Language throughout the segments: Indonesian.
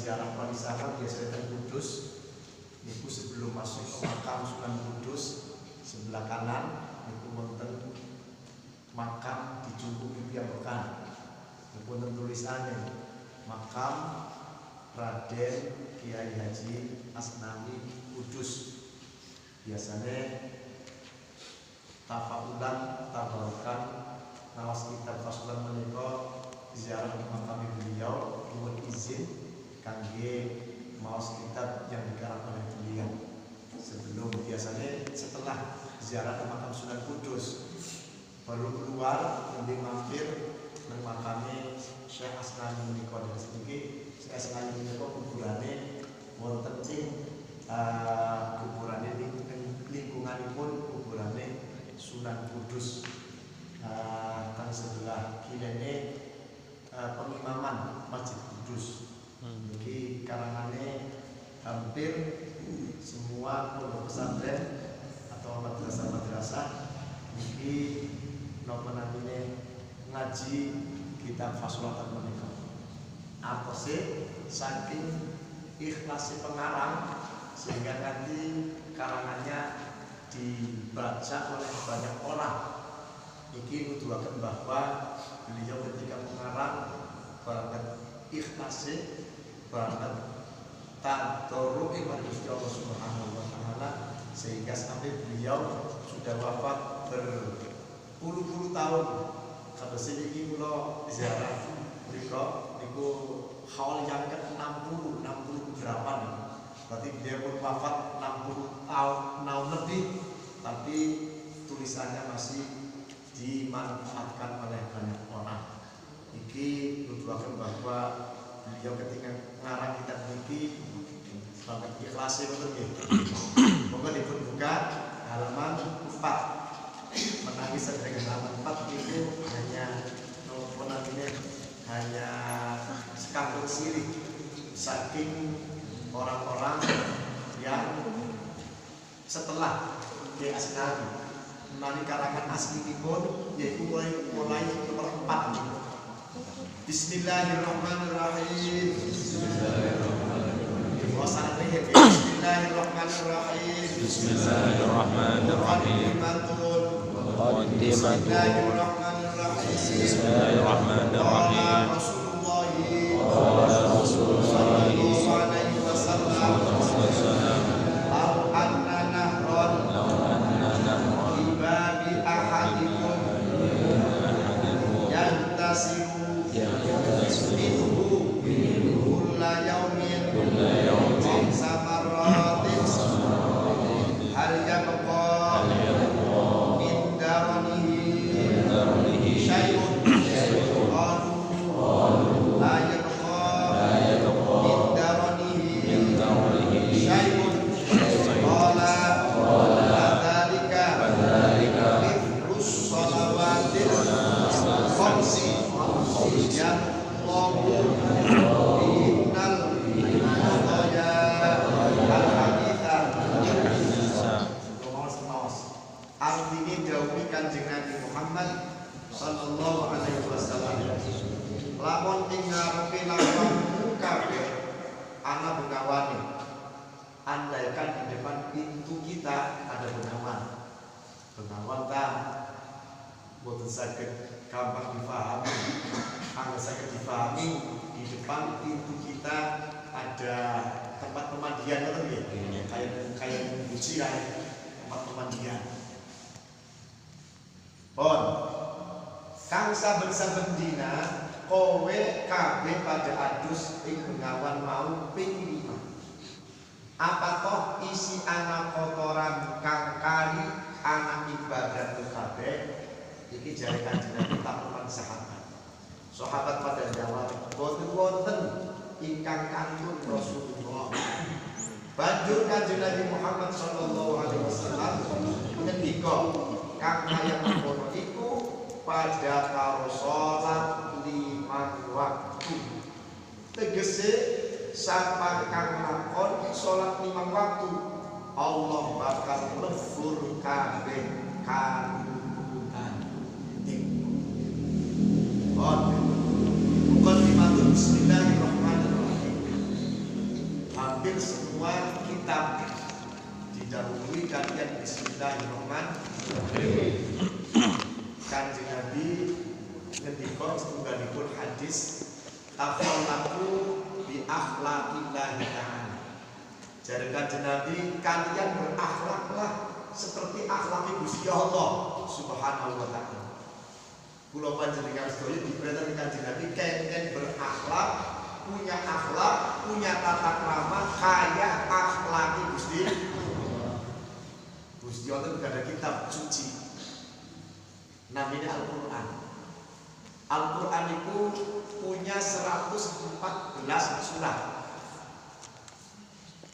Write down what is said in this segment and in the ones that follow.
ziarah Panisaka biasanya di Kudus. Niku sebelum masuk ke makam Sunan Kudus sebelah kanan niku wonten makam dijungkuk piyambakan. Niku wonten tulisannya makam Raden Kiai Haji Asnawi Kudus. Biasanya tafaulan tabarukan nawas kitab fasulan menika ziarah makam beliau nuwun izin kangge maos kitab yang dikarang oleh beliau. Sebelum biasanya setelah ziarah ke makam Sunan Kudus baru keluar nanti mampir nang makame Syekh Asnawi menika. Dan sedikit Syekh Asnawi menika kuburane wonten ing kuburane lingkunganipun kuburane Sunan Kudus kang sebelah kilene pengimaman Masjid Kudus. Jadi karangannya hampir semua pondok pesantren atau madrasah-madrasah ini nomenamine ngaji kitab Fasulatan menika. Atose saking ikhlasi pengarang sehingga nanti karangannya dibaca oleh banyak orang. Iki nuduhaken bahwa beliau ketika mengarang banget ikhlasi banget tadarruk kepada Gusti Allah Subhanahu wa taala sehingga sampai beliau sudah wafat berpuluh-puluh tahun. Kados iki kula ziarah mriku niku haul yang ke-60 berapa nih. Berarti beliau pun wafat 60 tahun lebih tapi tulisannya masih dimanfaatkan oleh banyak orang. Iki nuduhaken bahwa beliau ketika ngarang kitab niki banget ikhlas betul nggih. Monggo dipun buka halaman 4. Menawi sedherek halaman 4 itu hanya nopo namine hanya sekampung silik saking orang-orang yang setelah Kiai Asnawi menawi karangan aslinipun yaitu mulai nomor 4. Bismillahirrahmanirrahim. Bismillahirrahmanirrahim. Bismillahirrahmanirrahim. Bismillahirrahmanirrahim. Lamun ing ngarepe lawan kabeh ana bengawane. Andaikan di depan pintu kita ada bengawan. Bengawan ta boten saged gampang difahami. Angger saged difahami di depan pintu kita ada tempat pemandian ngoten nggih. Kayak buji kae tempat pemandian. Pon kang saben-saben dina kowe kabeh pada adus ing bengawan mau ping 5. Apa toh isi anak kotoran kang kari anak ibadah kabeh iki jare Kanjeng Nabi takuman sahabat. Sahabat pada jawab boten wonten ingkang kantun Rasulullah. Banjur Kanjeng Nabi Muhammad sallallahu alaihi wasallam ngendika kang kaya mengkono iku pada karo salat 5 waktu. Tegese sapa kang lakon salat 5 waktu Allah bakal lebur kabeh kanutan. Bismillahirrahmanirrahim. ngendika setunggalipun hadis tafawwatu bi akhlaqillahi ta'ala. Jare Kanjeng Nabi, kalian berakhlaklah seperti akhlak Gusti Allah Subhanahu wa taala. Kula panjenengan sedaya diperintah Kanjeng Nabi kengken berakhlak, punya tata krama kaya akhlak Gusti Allah. Itu ada kitab suci namanya Al-Quran. Al-Quran itu punya 114 surat.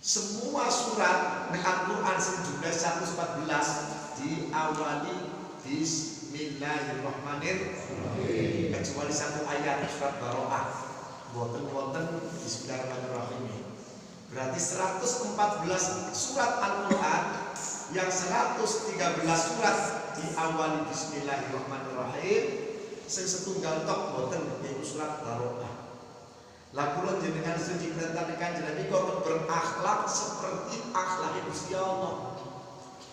Semua surat Al-Quran sejumlah 114 diawali Bismillahirrahmanirrahim, kecuali satu ayat surat Baroah boten Bismillahirrahmanirrahim. Berarti 114 surat Al-Quran yang 113 surat diawali Bismillahirrahmanirrahim, sing setunggal tok boten yaiku surat Baroah. Lah kula jenengan suci perintah Kanjeng Nabi kok berakhlak seperti akhlak Gusti Allah.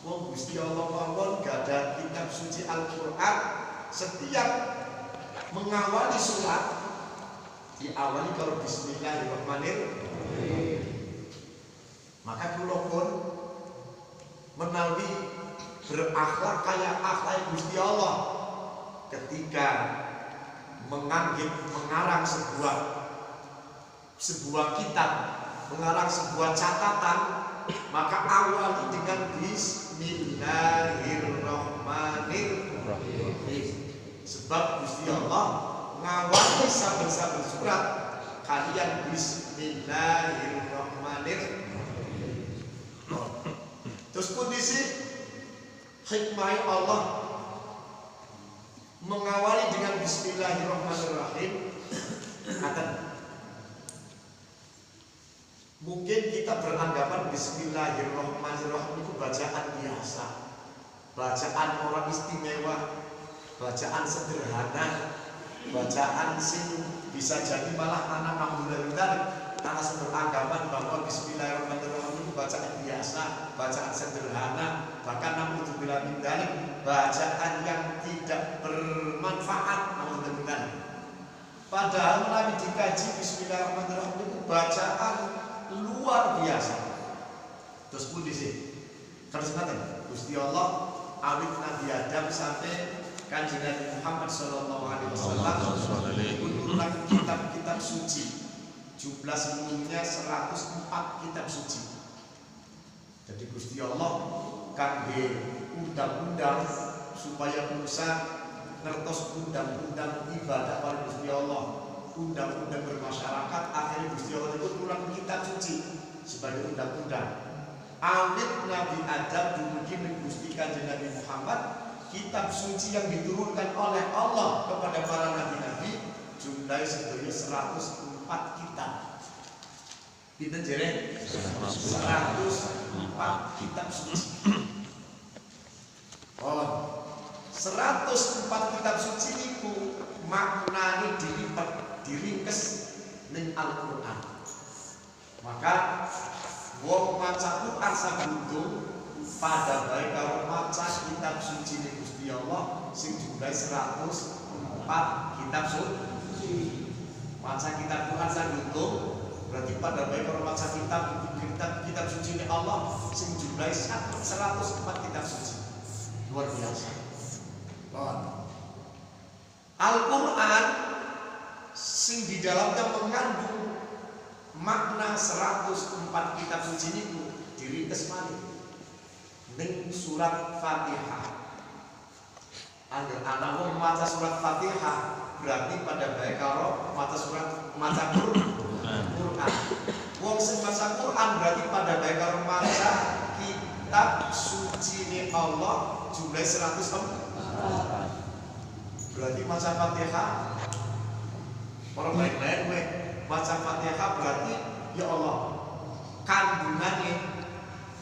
Wong Gusti Allah mawon gadah kitab suci Al-Qur'an, setiap mengawali surat diawali kalau Bismillahirrahmanirrahim. Maka kula pun menawi berakhlak kaya akhlak Gusti Allah ketika mengarang sebuah kitab, mengarang sebuah catatan, maka awali dengan Bismillahirrahmanirrahim. Sebab Gusti Allah ngawali saben-saben surat kalian Bismillahirrahmanirrahim. Terus kondisi hikmah Allah mengawali dengan Bismillahirrahmanirrahim. Mungkin kita beranggapan Bismillahirrahmanirrahim itu bacaan biasa, bacaan orang istimewa, bacaan sederhana, bacaan sing bisa jadi malah anak alhamdulillah karena beranggapan bahwa Bismillahirrahmanirrahim itu bacaan biasa, bacaan sederhana, bahkan alhamdulillah bacaan yang tidak bermanfaat alhamdulillah. Padahal melalui dikaji Bismillahirrahmanirrahim itu bacaan luar biasa. Terus pun disini terus ngaten Gusti Allah awit Nabi Adam sampai Kanjeng Nabi Muhammad sallallahu alaihi wasallam menurunkan kitab-kitab suci. Jumlah seluruhnya 104 kitab suci. Jadi Gusti Allah kangge undang-undang supaya Musa ngertos undang-undang ibadah pada Gusti Allah, undang-undang bermasyarakat. Akhirnya Gusti Allah itu turun kitab suci sebagai undang-undang. Awit Nabi Adam dumugi Gusti Kanjeng Nabi Muhammad, kitab suci yang diturunkan oleh Allah kepada para nabi-nabi jumlahnya sebanyak 104 kitab. Pinten jere? 104 kitab suci. Oh, 104 kitab suci itu maknanya diringkes ning Al-Qur'an. Maka wong maca Qur'an sabuntung pada baik karo maca kitab suci ning Gusti Allah sing jumlahe 104 kitab suci. Maca kitab Qur'an sabuntung berarti pada baik karo maca kitab suci ning Allah sing jumlahe 104 kitab suci. Luar biasa. Al-Quran sing di dalamnya mengandung makna 104 kitab suci itu diringkes malih ning surat Fatihah. Angger ana wong maca surat Fatihah berarti pada bae karo maca Quran. Wong sing maca Quran berarti pada bae karo maca kitab suci ni Allah jumlah 104. Berarti maca Fatihah orang baik-baik we maca Fatihah berarti ya Allah kandungannya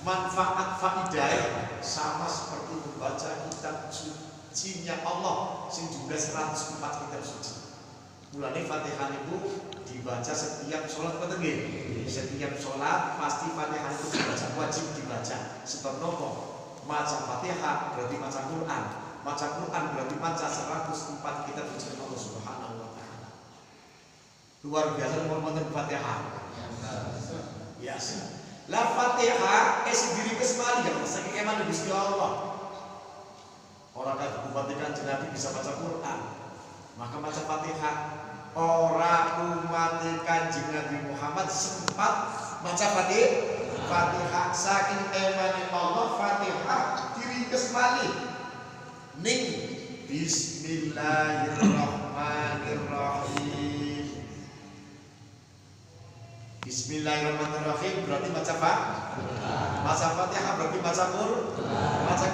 manfaat faidah sama seperti membaca kitab sucinya Allah sing jumlah 104 kitab suci. Mulane Fatihah itu dibaca setiap sholat betul nggih? Setiap sholat pasti Fatihah itu dibaca, wajib dibaca. Sebab nopo? Maca Fatihah berarti maca Quran. Maca Quran berarti maca 104 kitab suci Allah Luar biasa menurut Fatihah. Biasa. La Fatihah sendiri kesmali ya saking eman Gusti Allah. Orang kata Fatihah Nabi bisa baca Quran. Maka baca Fatihah. Orang umat Kanjeng Nabi Muhammad sempat baca Fatihah saking emane Allah Fatihah diri kesmali ning Bismillahirrahmanirrahim. Bismillahirrahmanirrahim berarti baca Fatihah berarti baca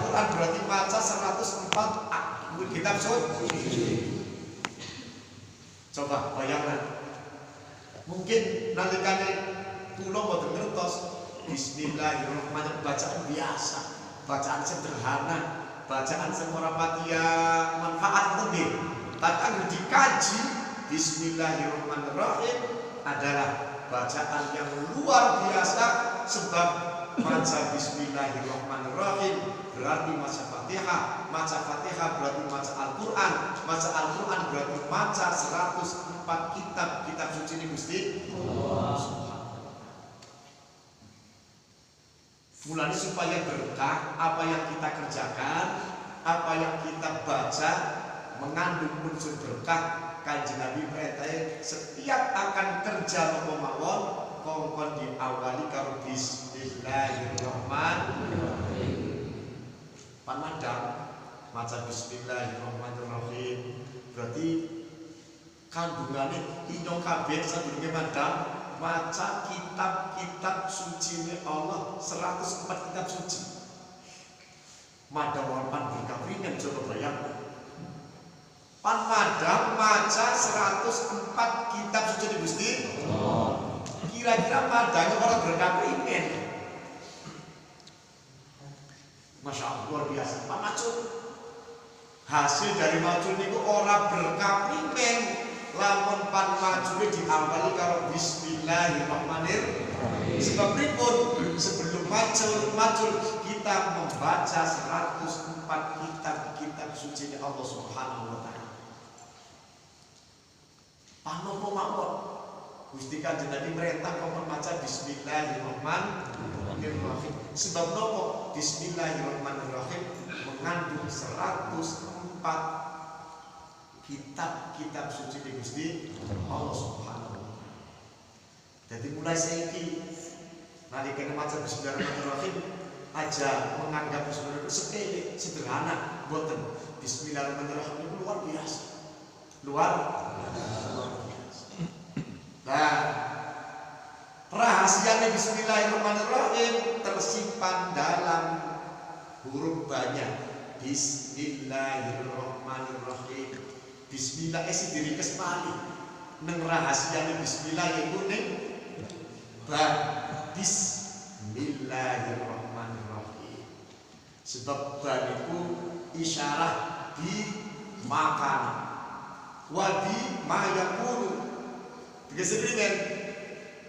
Quran berarti baca 104 kitab suci. Coba bayangkan, mungkin nalikane kula mboten ngertos Bismillahirrahmanirrahim bacaan biasa, bacaan sederhana, bacaan sing ora patiya manfaat nggih. Tapi dikaji Bismillahirrahmanirrahim adalah bacaan yang luar biasa sebab baca Bismillahirrahmanirrahim berarti baca Fatihah berarti baca Al-Quran berarti baca 104 kitab suci ini Gusti mulanya supaya berkah apa yang kita kerjakan, apa yang kita baca mengandung unsur berkah. Kanjeng Nabi perintah setiap akan kerja mawon kongkon diawali karo Bismillahirrahmanirrahim. Pamadang maca Bismillahirrahmanirrahim berarti kandungannya inyong kabeh sadurunge madang maca kitab suci ini Allah 104 kitab suci. Madang wapan berkapringan coba bayangkan. Pan madang maca 104 kitab suci di Gusti. Kira-kira madangnya orang berkapringan. Masya Allah luar biasa. Pak Macul hasil dari Macul niku ora berkapringan lamun pan Macul diawali karo Bismillahirrahmanirrahim. Sebab pripun sebelum Macul kita membaca 104 kitab suci Allah Subhanahu wa taala. Panopo mawon Gusti Kanjeng Nabi merintah kok maca Bismillahirrahmanirrahim. Sebab nopo Bismillahirrahmanirrahim mengandung 104 kitab suci di Gusti Allah Subhanahu wa taala. Jadi mulai saiki nalika maca Bismillahirrahmanirrahim aja menganggap Bismillahirrahmanirrahim sepele, sederhana, boten. Bismillahirrahmanirrahim itu luar biasa. Luar biasa. Nah, rahasianya Bismillahirrahmanirrahim tersimpan dalam huruf banyak. Bismillahirrahmanirrahim. Bismillah sendiri kesmali. Neng rahasianya Bismillah itu neng Bismillahirrahmanirrahim. Sebab ban itu isyarah di makan. Wadi mayakulu. Dengan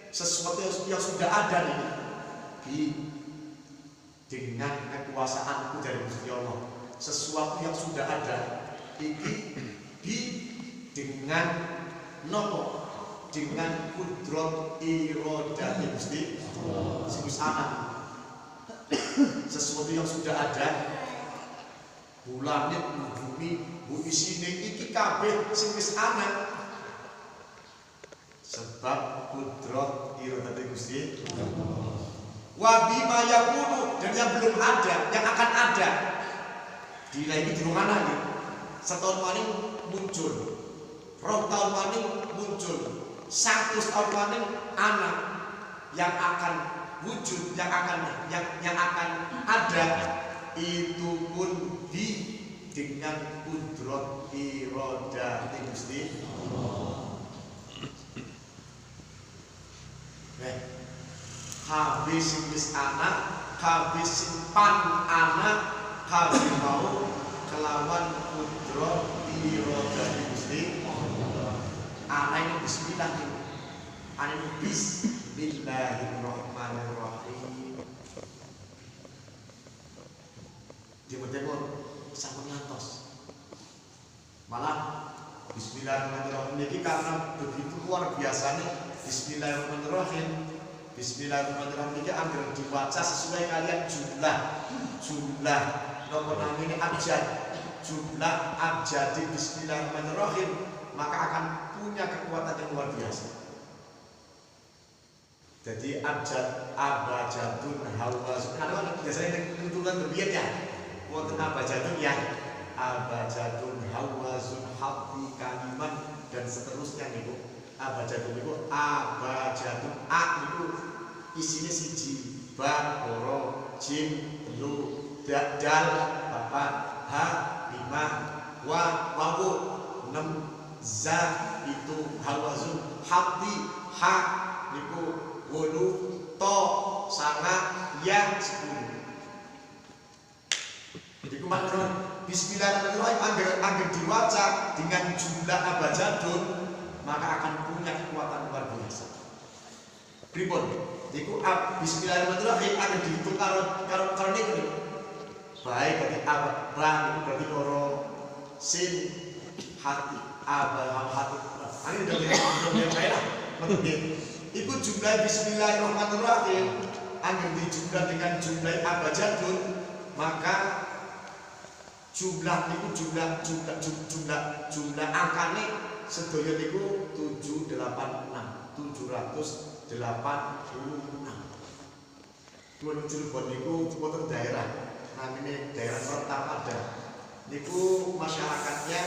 sesuatu yang sudah ada dengan kekuasaanku dari Gusti Allah, sesuatu yang sudah ada dengan nopo dengan kudrat iradati Gusti Subhanahu. Sesuatu yang sudah ada bulan bumi bu isine iki kabeh sing wis ana sebab kudrat iradati Gusti wa bima yakunu dan yang belum ada yang akan ada di lagi di mana nih setahun maning muncul 2 tahun maning muncul 100 tahun maning anak yang akan wujud yang akan ada itu pun dengan kudrat iradati Gusti habis wis anak, habis simpan anak, habis mau kelawan kudrat iradati Gusti. Anak ini bismillah nih. Anak ini bismillahirrahmanirrahim. Timur-timur sampun ngantos. Malah Bismillahirrahmanirrahim ini karena begitu luar biasanya Bismillahirrahmanirrahim. Bismillahirrahmanirrahim ini ambil dibaca sesuai kalian jumlah nomor namanya abjad, jumlah abjad di Bismillahirrahmanirrahim, maka akan punya kekuatan yang luar biasa. Jadi abjad, abajadun, hawazun, ada biasanya tentukan berbiak ya, wonten abajadun ya, abajadun, hawazun, hati, kaliman, dan seterusnya nih bu. Abajadun itu abajadun, a itu isinya siji, ba, horo, jim, telu, dal, papat, ha, lima, wa, wawu, 6, za itu hawazun, hati, ha itu wolu, to, sana, ya, 10. Jadi kemarin Bismillahirrahmanirrahim agar diwaca dengan jumlah abajadun, maka akan punya kekuatan luar biasa. Pripun? Iku Bismillahirrahmanirrahim agar dihitung karo niku. Baik berarti abah berarti loro, sin hati, abah hati. Ini udah kayak Iku jumlah Bismillahirrahmanirrahim agar dijumlah dengan jumlah abajadun, maka jumlah angkane sedaya niku 786. Dua Cirebon niku wonten daerah namanya daerah Kertapada. Niku masyarakatnya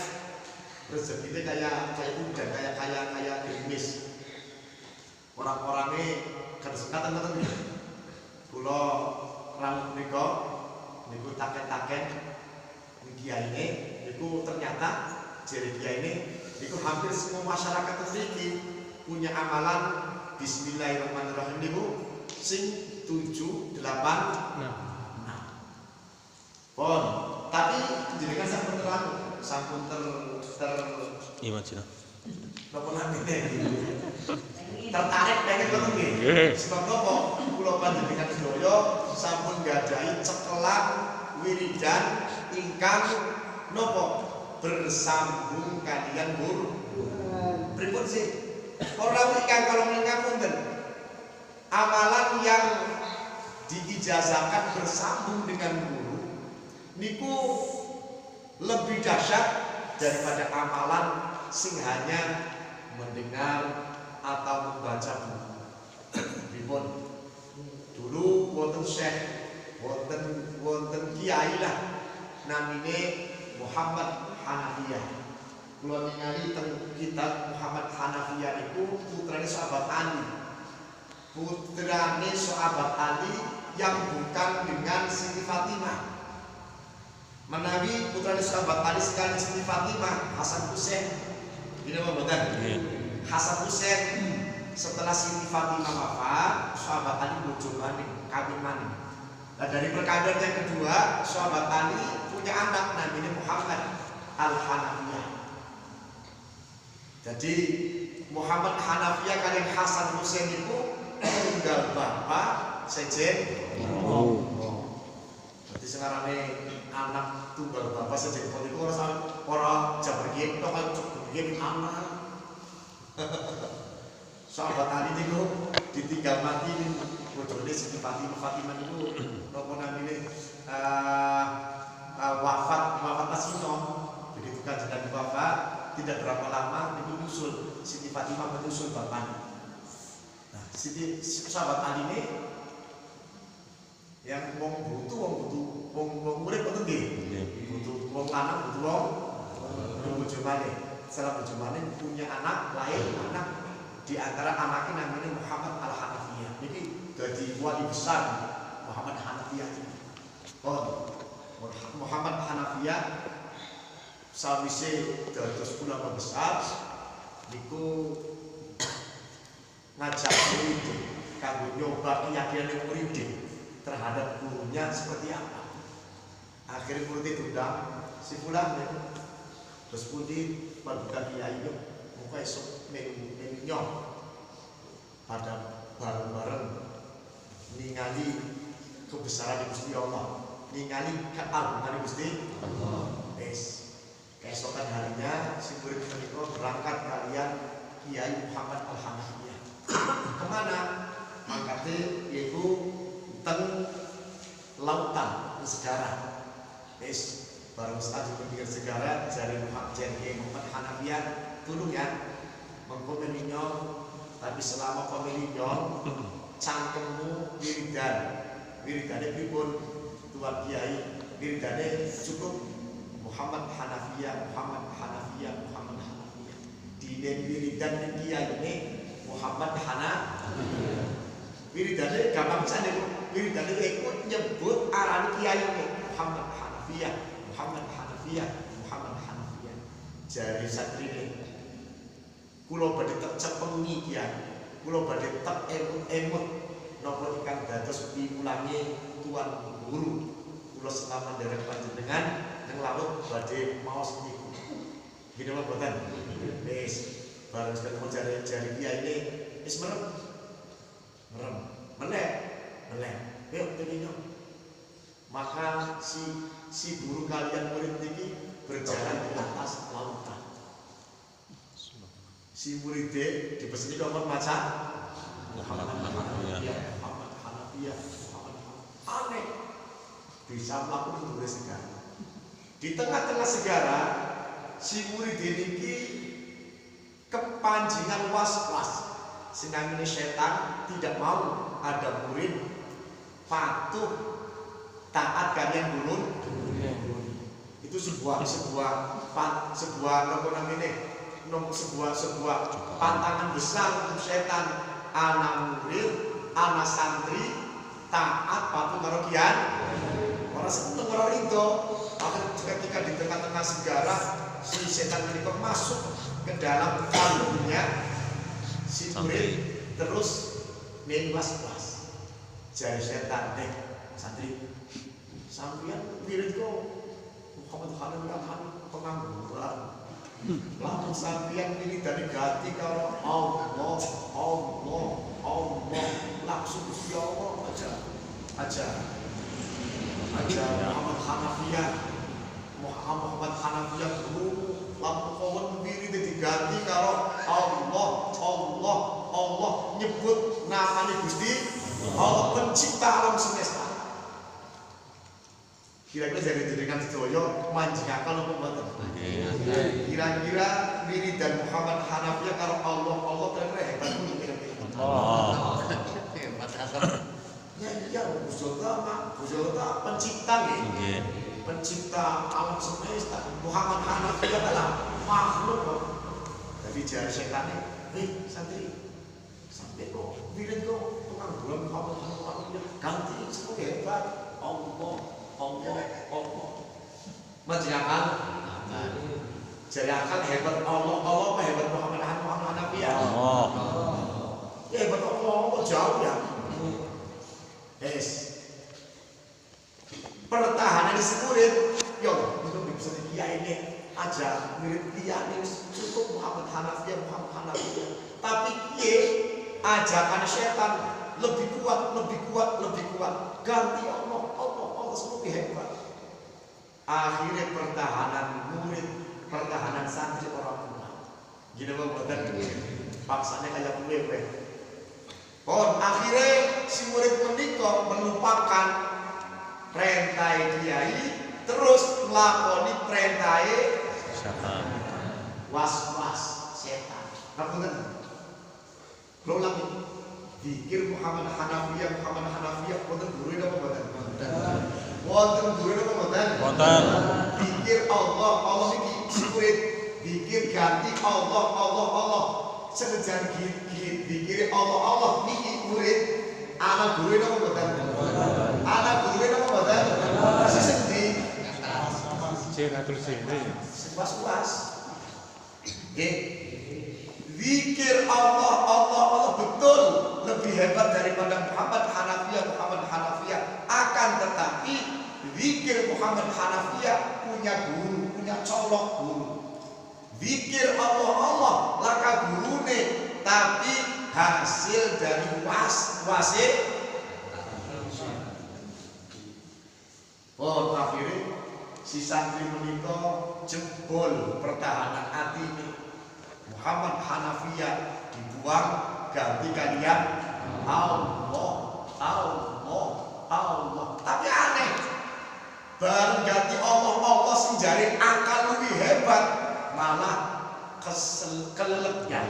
rezekinya kayak udan, kayak gerimis. Orang-orangnya keresengatan ngoten. Kula rambut niku taken-taken kiyaine niku ternyata jere kiyaine niku hampir semua masyarakat mriki punya amalan Bismillahirrahmanirrahim niku sing 7, 8, 6. Pon, tapi jenengan sampun imajina. Napa namine? Tertarik pengen ngoten nggih. Sebab napa kula panjenengan sedaya sampun gadhahi cekelan wiridan ingkang napa bersambung kalian guru. Pripun sih? Ora ingkang kalau ngapunten. Amalan yang diijazahkan bersambung dengan guru niku lebih dahsyat daripada amalan sing hanya mendengar atau membaca buku. Pripun? Dulu wonten syekh, wonten kiai lah namine Muhammad Hanafiyah. Kula ningali teng kitab Muhammad Hanafiyah iku putrane sahabat Ali. Putrane sahabat Ali yang bukan dengan Siti Fatimah. Menawi putrane sahabat Ali sekali Siti Fatimah, Hasan Husain. Ini apa mboten? Hasan Husain setelah Siti Fatimah wafat, sahabat Ali bojo maning, kawin maning. Nah, dari perkawinan yang kedua, sahabat Ali punya anak namanya Muhammad Al-Hanafiyah. Jadi Muhammad Hanafiyah kalian Hasan Husain itu tunggal bapak sejen. Berarti sekarang anak tunggal bapak sejen. Kalau itu orang jabar game, orang game anak. Sahabat Ali itu ditinggal mati bojone Siti Fatimah itu napa namine wafat pasino. Begitu kan sedang wafat, tidak berapa lama niku nyusul Siti Fatimah menyusul bapaknya. Nah, sahabat Ali ini yang wong murid betul nggih. Butuh wong lanang, butuh wong bojo maneh. Setelah bojo maneh punya anak, lahir anak di antara anaknya namanya Muhammad Al-Hanafiyah. Ini jadi wali besar Muhammad Hanafiyah. Muhammad Hanafiyah sawise dados ulama besar niku ngajak murid kanggo nyoba keyakinan murid terhadap gurunya seperti apa. Akhirnya murid diundang si fulan terus pundi paduka kiai yo muka esuk menu pada bareng-bareng ningali kebesaran Gusti Allah, ningali keagungan Gusti Allah. Keesokan harinya si murid menika Anda jari Muhammad Hanafiyah tulung ya mengkomen nyong, tapi selama komen nyong cangkemmu wiridane pripun Tuan Kiai, wiridane cukup Muhammad Hanafiyah dinen wiridan Kiai ini Muhammad Hanafiyah. Wiridane gampang pisan niku. Wiridane iku nyebut aran Kiai ini Muhammad Hanafiyah. Jari satrine kula badhe tek cepengi Kiai. Kula badhe tek emut napa ingkang dados piwulange Tuan Guru. Kula selama nderek panjenengan nang laut badhe maos niku. Gini apa boten? Wis bareng ketemu jari Kiai ini wis merem. Melek. Ayo tengino. Maka si guru kalian murid ini berjalan di atas lautan. Si muridnya dipeseni nomor maca Muhammad Hanafiyah. Aneh. Bisa melakukan tulis segara. Di tengah-tengah segara, si murid ini kepanjingan was-was. Senang ini setan tidak mau ada murid patuh taat kalian dulu. Itu sebuah pantangan besar untuk setan. Anak murid, anak santri taat patuh karo kiai. Orang seneng karo itu. Maka ketika di tengah-tengah segara si setan ini masuk ke dalam kalungnya si murid terus main was-was. Jari setan santri sampeyan wirid kok Muhammad Hanafiyah pengangguran. Lamun sampeyan wiridane ganti karo Allah langsung Gusti Allah aja Muhammad Hanafiyah dulu lamun kawan wirid diganti karo Allah nyebut namanya Gusti Allah pencipta alam semesta. Kira-kira dari jenengan sedoyo manjingaken apa mboten? Kira-kira wiridan Muhammad Hanafiyah karo Allah kira-kira hebat pun kira-kira. Hebat asal. Ya Gusti pencipta nggih. Pencipta alam semesta. Muhammad Hanafiyah adalah makhluk. Tapi jari setan santri sampai kok wirid kok pengangguran Muhammad Hanafiyah ganti semua hebat Allah menjadikan jadi akan hebat Allah apa hebat Muhammad Hanafiyah hebat Allah jauh ya. Pertahanan si murid itu bisa Kiai ini aja murid Kiai ini cukup Muhammad Hanafiyah tapi Kiai ajakan setan lebih kuat ganti Allah semua hebat. Akhirnya pertahanan santri orang tua gini membuatkan paksanya kayak kue akhirnya si murid menikah melupakan perintai Kiai terus melakoni perintai was-was setan. Ngapunten lo lagi pikir Muhammad Hanafiyah wonten guru napa mboten? Wonten guru napa mboten? Wonten. Pikir Allah iki murid pikir ganti Allah senajan pikir Allah niki murid anak guru napa mboten? Anak guru napa mboten? Sing di Jengatul sini. Was-was. Nggih. Zikir Allah betul lebih hebat daripada Muhammad Hanafiyah. Akan tetapi zikir Muhammad Hanafiyah punya guru, punya colok guru. Zikir Allah laka gurune tapi hasil dari was-wase. Akhirnya si santri menika jebol pertahanan hati ini. Muhammad Hanafiyah dibuang ganti kalian Allah. Tapi aneh bareng ganti Allah sing jare akal luwih hebat malah kelelep ya.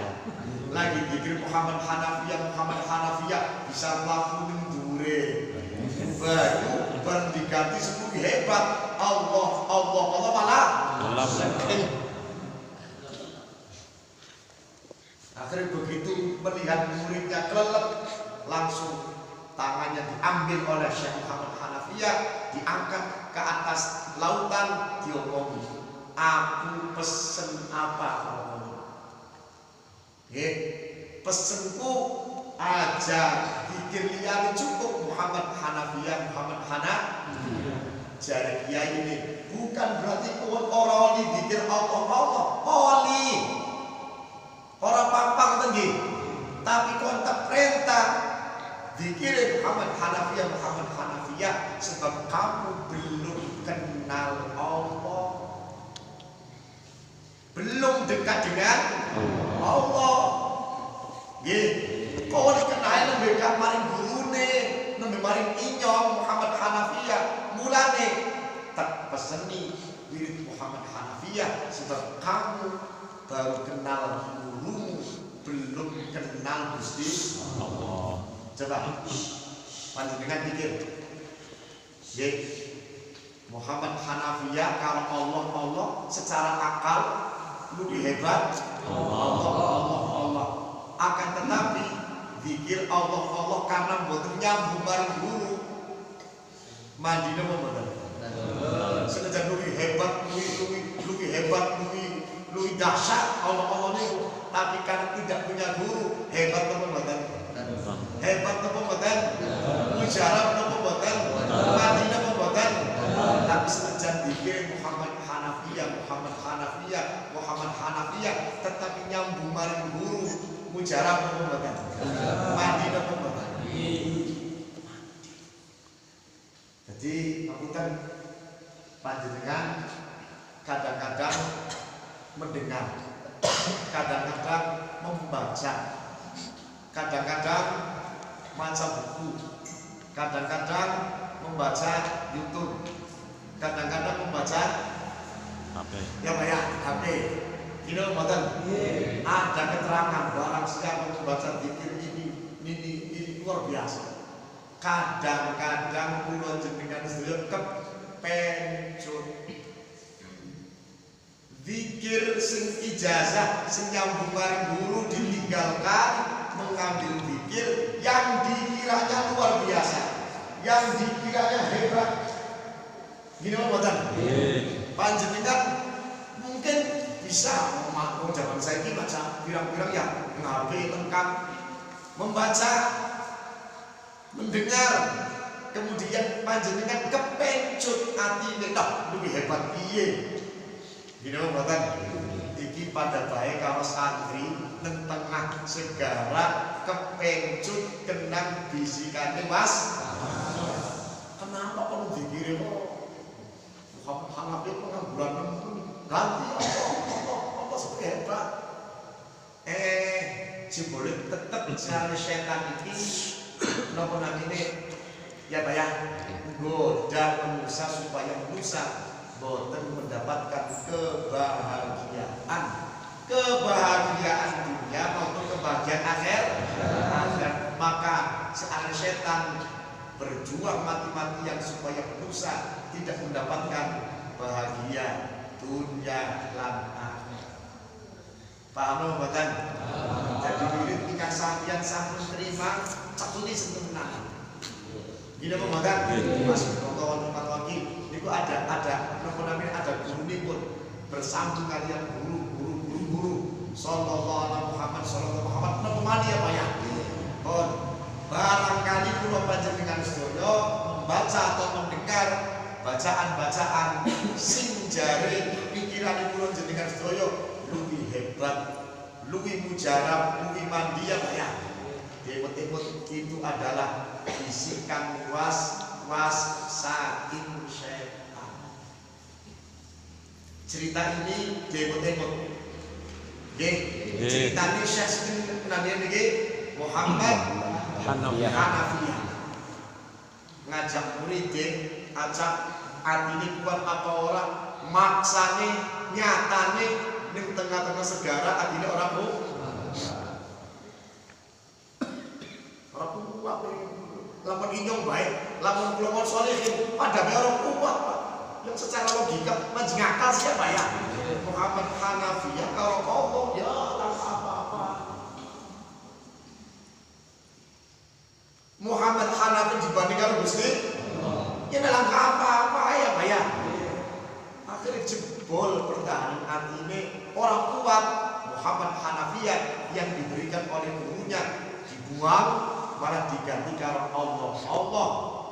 Lagi dikir Muhammad Hanafiyah bisa mlaku ning dhuwure. Baru bareng diganti sing hebat Allah malah akhirnya begitu melihat muridnya kelelep, langsung tangannya diambil oleh Syekh Muhammad Hanafiyah, diangkat ke atas lautan, diomongi, aku pesen apa kamu? Pesenku aja, pikir liyane cukup Muhammad Hanafiyah. Jare kiai ini bukan berarti kuwon ora oli dikir Allah oli. Ora pampang tinggi, tapi kontak perintah dikirim Muhammad Hanafiyah sebab kamu belum kenal Allah, belum dekat dengan Allah. Kau dikenal lebih dekat maring gurune, lebih maring inyong Muhammad Hanafiyah. Mulane tak peseni wirid Muhammad Hanafiyah sebab kamu baru kenal belum kenal Gusti Allah. Coba panjenengan pikir, Muhammad Hanafiyah kalau Allah secara akal lebih hebat Allah. Akan tetapi zikir Allah karena mboten nyambung bareng guru mandine mboten. Senajan luwih hebat, luwih hebat, luwih dahsyat Allah niku, tapi karena tidak punya guru, hebat apa mboten? Hebat apa mboten? Mujarab apa mboten? Madinah apa mboten? Tapi senajan dikir Muhammad Hanafiyah, tetapi nyambung maring guru, mujarab apa mboten? Madinah apa mboten? Jadi ngapunten panjenengan kadang-kadang mendengar, kadang-kadang membaca, kadang-kadang baca buku, kadang-kadang membaca YouTube, kadang-kadang membaca HP. HP. Ini mboten. Ada keterangan barang siapa membaca zikir ini luar biasa. Kadang-kadang kula jenengan sedaya kepencut zikir sing ijazah sing nyambung maring guru ditinggalkan, mengambil zikir yang dikiranya luar biasa, yang dikiranya hebat. Gini mboten? Panjenengan mungkin bisa memaklum zaman saya ini baca pirang-pirang ya ngabe lengkap, membaca, mendengar, kemudian panjenengan kepencut atine tok luwih hebat piye. Gini mboten? Iki pada bae kalau santri nang tengah segara kepencut kenang bisikane Mas. Kenapa perlu dikirim Muhammad Hanafiyah pengangguran ganti apa seperti hebat? Jebule tetep sare setan iki napa namine ya bayang goda manusia supaya manusia boten mendapatkan kebahagiaan dunia maupun kebahagiaan akhir. Maka seorang setan berjuang mati-matian supaya manusia tidak mendapatkan bahagia dunia lan akhirat. Paham mboten? Jadi wirid ingkang sampeyan sampun terima cekeli sentenan. Gini apa mboten? Mas Toto Fatwaki niku ada napa namanya ada gurunipun bersambung kalian guru sallallahu alaihi Muhammad napa mani apa ya? Pun barangkali kula panjenengan sedaya membaca atau mendengar bacaan-bacaan sing jare pikiran kula jenengan sedaya luwih hebat, luwih mujarab, luwih mandi apa ya? Emot-emot itu adalah bisikan was saking setan. Cerita ini emot-emot. Cerita ini Syekh namanya Muhammad Hanafiyah ngajak murid, ajak atine kuat apa ora, maksane nyatane ning tengah-tengah segara atine ora kuat. Ora kuat lamun inyong baik, lamun kulon solehin padahal ora kuat Pak. Yang secara logika manjing akal siapa ya? Muhammad Hanafiyah kalau ngomong ya tanpa apa-apa. Muhammad Hanafi dibanding karo Gusti ya dalam apa-apa ya Pak ya. Akhirnya jebol pertahanan atine orang kuat. Muhammad Hanafiyah yang diberikan oleh gurunya dibuang malah diganti karo Allah.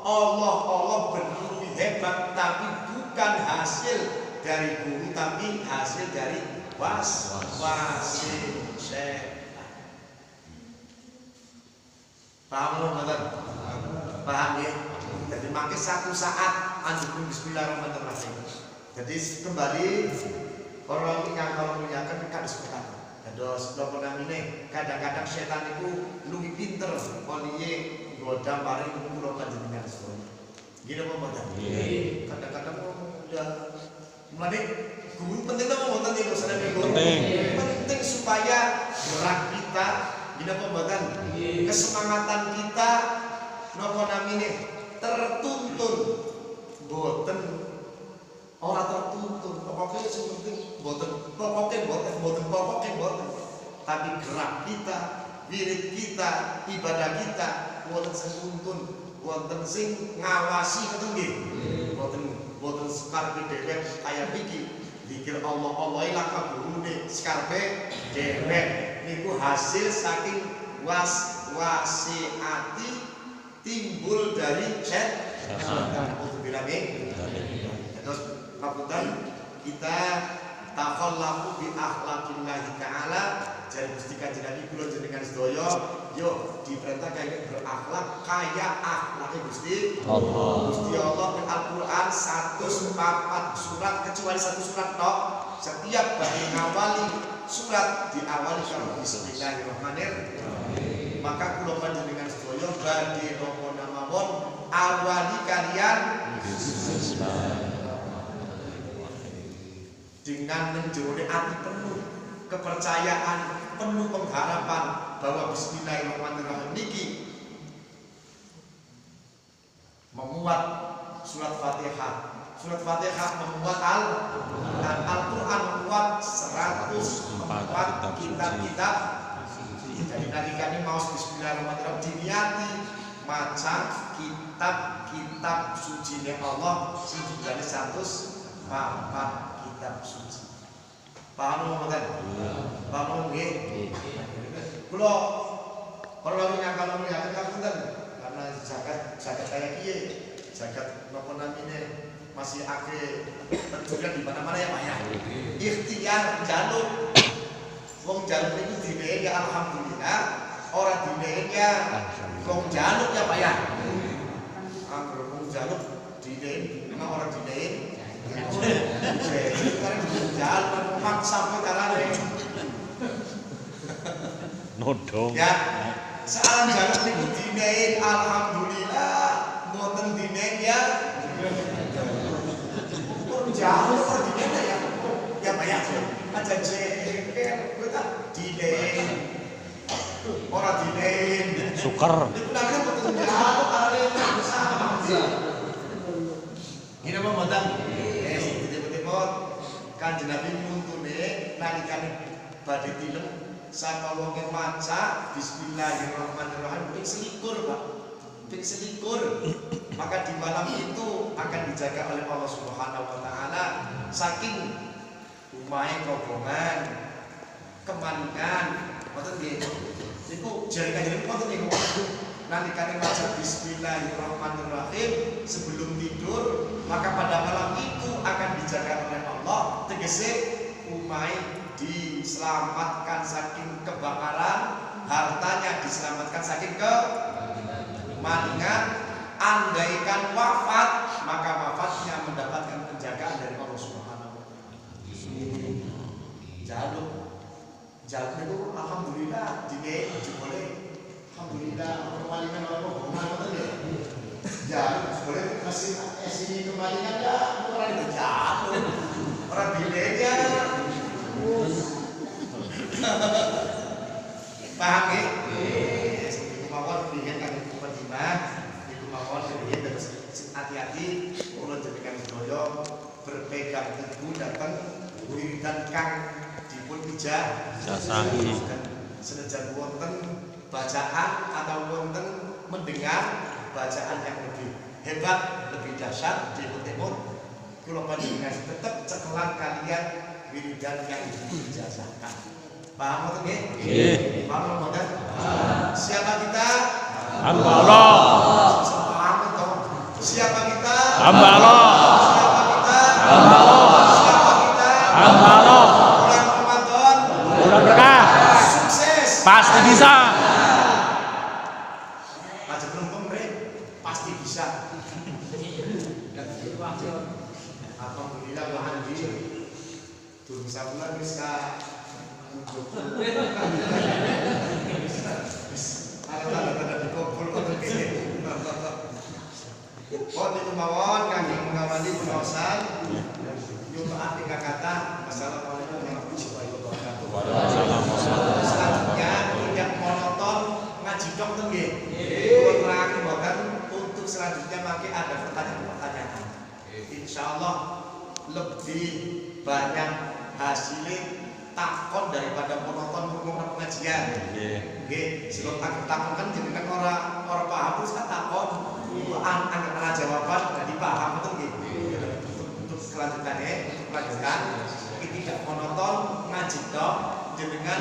Allah benar hebat, tapi bukan hasil dari guru, tapi hasil dari wasil setan. Paham teman? Paham ya? Jadi makin satu saat anjur bismillahirrahmanirrahim. Jadi kembali orang yang kalau menyakan kan seperti terus ini kadang-kadang setan itu lebih pinter poliye goda maring kula panjenengan sedaya. Gini apa mboten? Kadang-kadang udah mulane guru penting apa mboten niku sadaya guru. Penting supaya gerak kita gini apa mboten? Kesemangatan kita napa namine tertuntun mboten ora tertuntun. Pokoknya sing penting mboten tapi gerak kita, wirid kita, ibadah kita mboten sing nuntun, wonten sing ngawasi ngoten nggih. Mboten sekarepe dhewe kaya iki. Zikir Allah ilang kagurune sekarepe dhewe niku hasil saking wasiati timbul dari setan. Terus kabutan kita takhallaku bi akhlaqillahi ta'ala. Jadi Gusti Kanjeng Nabi kula jenengan sedaya yo diperintah kaya berakhlak kaya akhlake Gusti Allah. Gusti Allah di Al-Qur'an 104 surat kecuali satu surat tok. Setiap bagi ngawali surat diawali karo bismillahirrahmanirrahim. Maka kula panjenengan sedaya badhe napa mawon awali kalian dengan menjadi hati penuh kepercayaan, penuh pengharapan bahwa bismillahirrahmanirrahim niki memuat surat Fatihah. Surat Fatihah memuat Al-Qur'an memuat 104 kitab-kitab. Jadi nalikane maos bismillahirrahmanirrahim diniati maca kitab-kitab suci Allah sing jumlahe 104 kitab suci. Paham mboten? Paham nggih? Kula perlu nyangkal melihat ngapunten karena zakat kaya piye? Zakat napa namine masih akeh terjual di mana-mana ya Pak ya. Ikhtiar jaluk. Wong jaluk niku dinehi ya alhamdulillah, ora dinehi ya wong jaluk ya Pak ya. Angger wong jaluk dinehi, nek ora dinehi jalan maksa carane nodong ya salam jalan niku dinehi alhamdulillah mboten dinehi ya jauh perdinehi ya Pak ya aja jeker kita dinehi ora dinehi suker niku namanya mboten jauh arek sama gini apa mboten Kanjeng Nabi nuntune nalikane badhe tilem saka wong maca bismillahirrahmanirrahim ping selikur Pak. Ping selikur. Maka di malam itu akan dijaga oleh Allah Subhanahu wa taala saking umahe kobongan, kemaningan. Mboten nggih. Niku jare Kanjeng Nabi mboten niku. Nalikane maca bismillahirrahmanirrahim sebelum tidur, maka pada malam itu akan dijaga oleh Allah, tegese umai diselamatkan saking kebakaran, hartanya diselamatkan saking kemalingan, andaikan wafat, maka wafatnya mendapatkan penjagaan dari Allah Subhanahu wa taala. Jaluk itu alhamdulillah dine jebole alhamdulillah kemalingan orang ngomong ngoten ya. Jaluk boleh mesin ini kembali kan ya orang itu jatuh, orang bilenya. Paham ya? Itu mawon bikin kami kepentingan, itu mawon bikin terus hati-hati. Ulun jadikan sedaya berpegang teguh datang wiridan kang dipun ijah jasahi. Senajan wonten bacaan atau wonten mendengar bacaan yang lebih hebat, lebih dahsyat di timur, kula panjenengan tetap cekelan kalian wiridan yang dijazahkan. Paham atau nggih? Nggih. Paham mboten? Siapa kita? Hamba Allah. Paham atau? Siapa kita? Hamba Allah. Siapa kita? Hamba Allah. Siapa kita? Hamba Allah. Bulan Ramadan. Bulan berkah. Sukses. Pasti bisa. Aja belum pasti bisa. Alhamdulillah Tuhan di turun sabulan wis ka ada dikumpul untuk ini. Pon itu mawon kangge mengawali penaosan. Yo maaf tinggal kata. Assalamualaikum warahmatullahi wabarakatuh. Selanjutnya tidak monoton ngaji dok nggih. Kula terangkan bahkan untuk selanjutnya mungkin ada pertanyaan-pertanyaan. Insyaallah lebih banyak hasilnya takon daripada monoton ngomong pengajian. Nggih, sebab takon kan jenengan orang paham terus kan takon. Angkat jawaban jadi paham betul nggih. Untuk selanjutnya untuk melanjutkan tidak monoton ngaji tok jenengan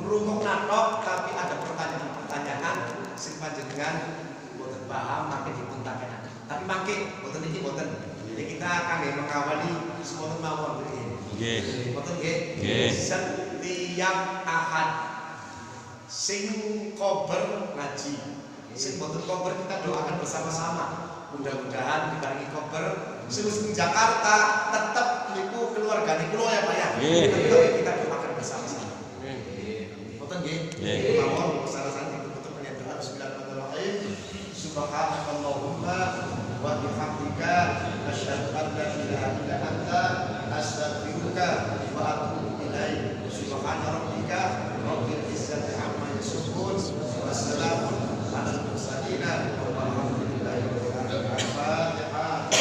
ngrungok natok tapi ada pertanyaan-pertanyaan sing panjenengan boten paham makin dipun takenaken. Tapi makin boten iki boten. Jadi kita kangge mengawali semono mawon nggih. Nggih. Boten nggih. Nggih. Setiap Ahad sing kober ngaji. Sing boten kober kita doakan bersama-sama. Mudah-mudahan diparingi kober sing di Jakarta tetap niku keluargane kula ya Pak ya. Nggih. Kita doakan bersama-sama. Nggih. Boten nggih. Nggih. Mawon salah-salah ditutup dengan doa bismillahirrahmanirrahim. Subhanakallahumma wa bihamdika asyhadu an la ilaha illa anta astaghfiruka wa atubu ilaik. Subhana rabbika rabbil izzati amma yasifun wa salamun alal mursalin walhamdulillahi rabbil alamin. Al-Fatihah.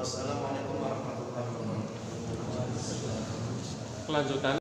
Wassalamualaikum warahmatullahi wabarakatuh. Kelanjutan